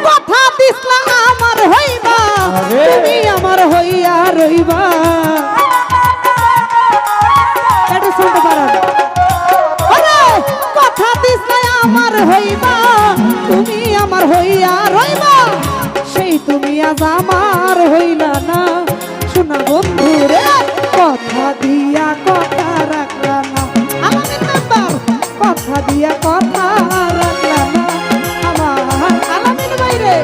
কথা দিসলা আমার হইবা তুমি আমার হইয়া রইবা এটা শুনতে পারো আরে কথা দিসলা আমার হইবা তুমি আমার হইয়া রইবা সেই তুমি আজ আমার হইলা না শোনা বন্ধু রে কথা দিয়া কথা রাখলা না আমাদের নাম্বার কথা দিয়া কথা রাখলা না আমার আলামিন বাইরে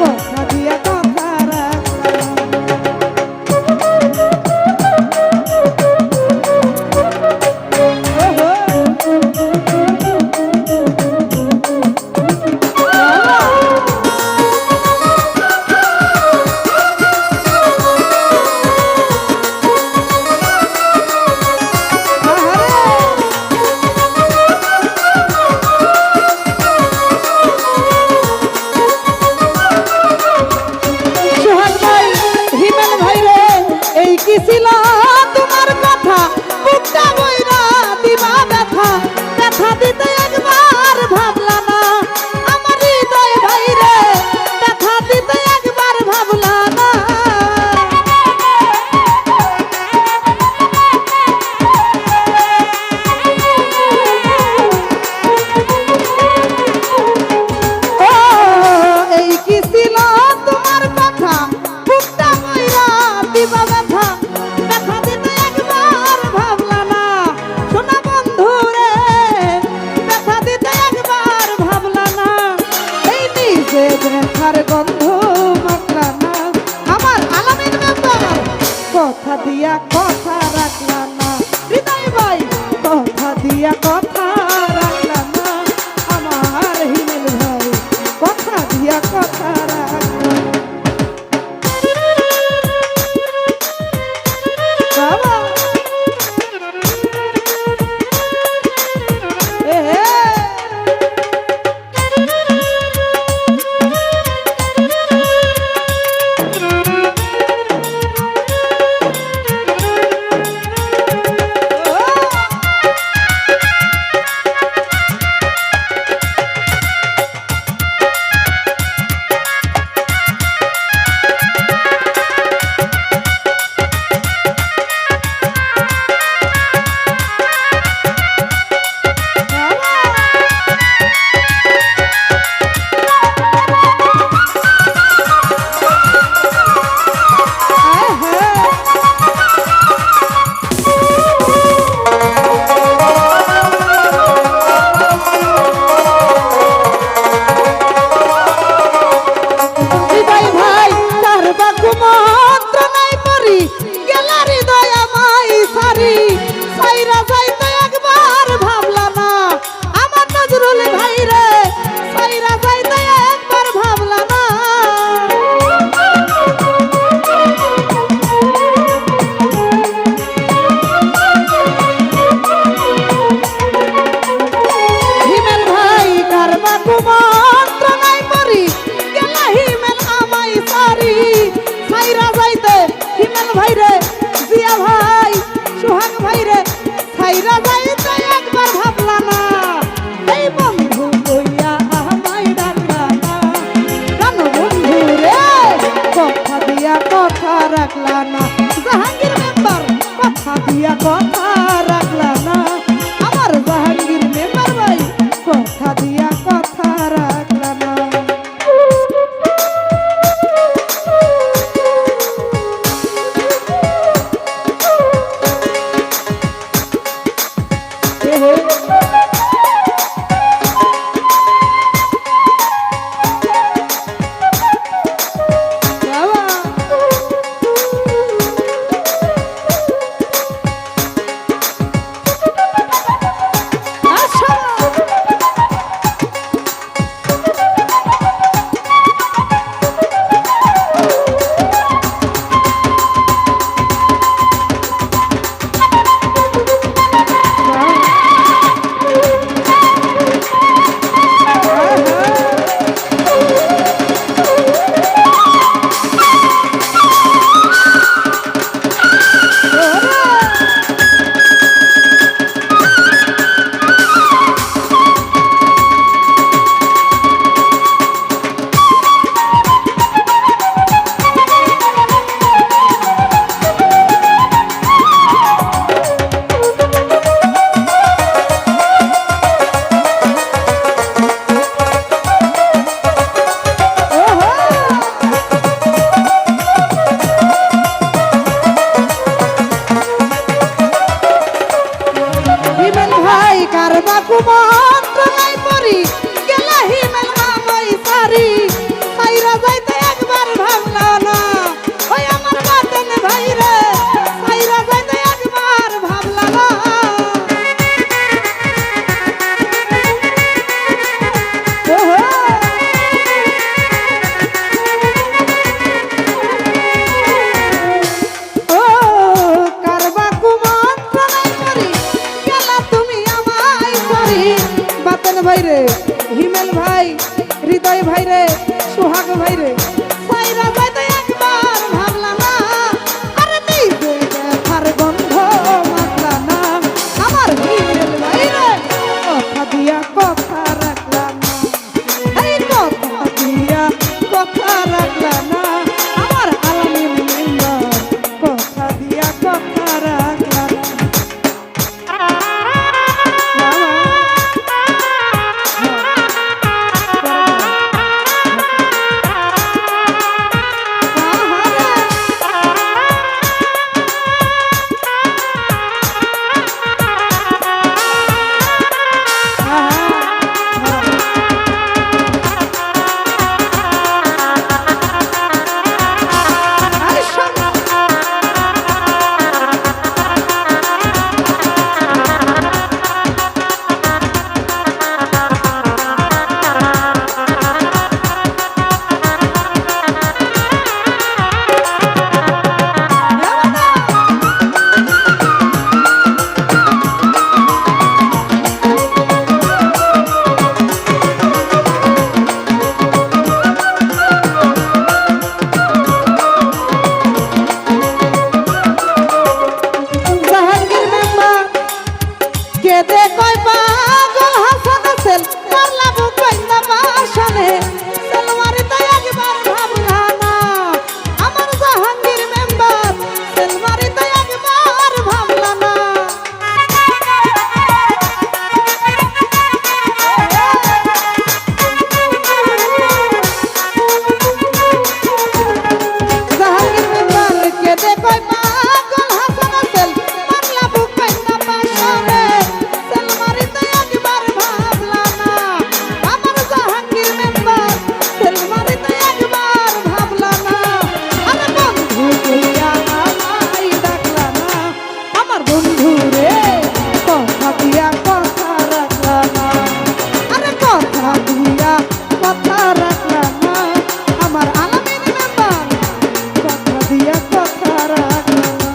কথা দিয়া কথা রাখলা ছিল তোমার কথা বুকটা বইরা দিবা ব্যথা ব্যথা দিতে একবার ভাবলা না আমার হৃদয় ভাইরে ব্যথা দিতে একবার ভাবলা না ও এই কি ছিল তোমার কথা বুকটা বইরা দিবা ব্যথা ব্যথার গন্ধ মাখলা না আমার আলামিন মেম্বার কথা দিয়া কথা রাখলা না হৃদয় ভাই কথা দিয়া কথা রাখলা না আমার হিমেল ভাই কথা দিয়া কথা রাখলা বাবা সোহাগ ভাই রে সাইরা যাইতে একবার ভাবলা না আরে নিজে দেখার গন্ধ মাখলা না আমার হিরেল ভাই রে কথা দিয়া কথা রাখলা না এই কথা দিয়া কথা রাখলা না আমার আলামিন মেম্বার কথা দিয়া কথা রাখলা না কেদে কয় পাগল হাসান সেল মারলা বুক বাইন্দা বাসনে সেলমারে তাই একবার ভাবলা না আমার জাহাঙ্গীর মেম্বার সেলমারে তাই একবার ভাবলা না জাহাঙ্গীর মেম্বার কেদে কয় পাগল হাসান সেল মারলা বুক বাইন্দা বাসনে কথা রাখলা না আমার আলামিন মেম্বার কথা দিয়া কথা রাখলা না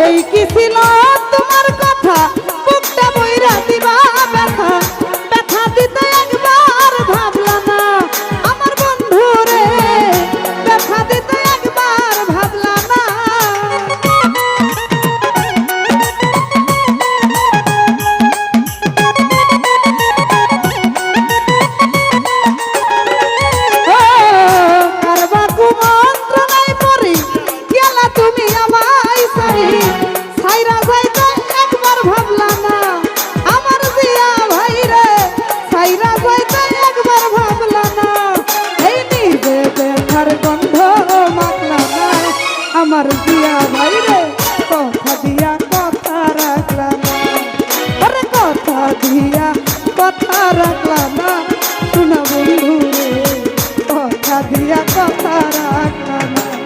এই কি ছিল তোমার কথা বুকটা বইরা দিবা ব্যথা ব্যথা দিতে একবার ভাবলা না আমার বন্ধু রে ব্যথা দিতে একবার ভাবলা না কারবা কুমন্ত্রণায় পড়ি গেলা তুমি আমায় সারি সাইরা যাইতে একবার ভাবলা না আমার জিয়া ভাই রে সাইরা যাইতে একবার ভাবলা না এই নিজে দেখার গন্ধ মাখলা না আমার জিয়া ভাই রে কথা দিয়া কথা রাখলা না আরে কথা দিয়া কথা রাখলা না শোনা বন্ধু রে কথা দিয়া কথা রাখলা না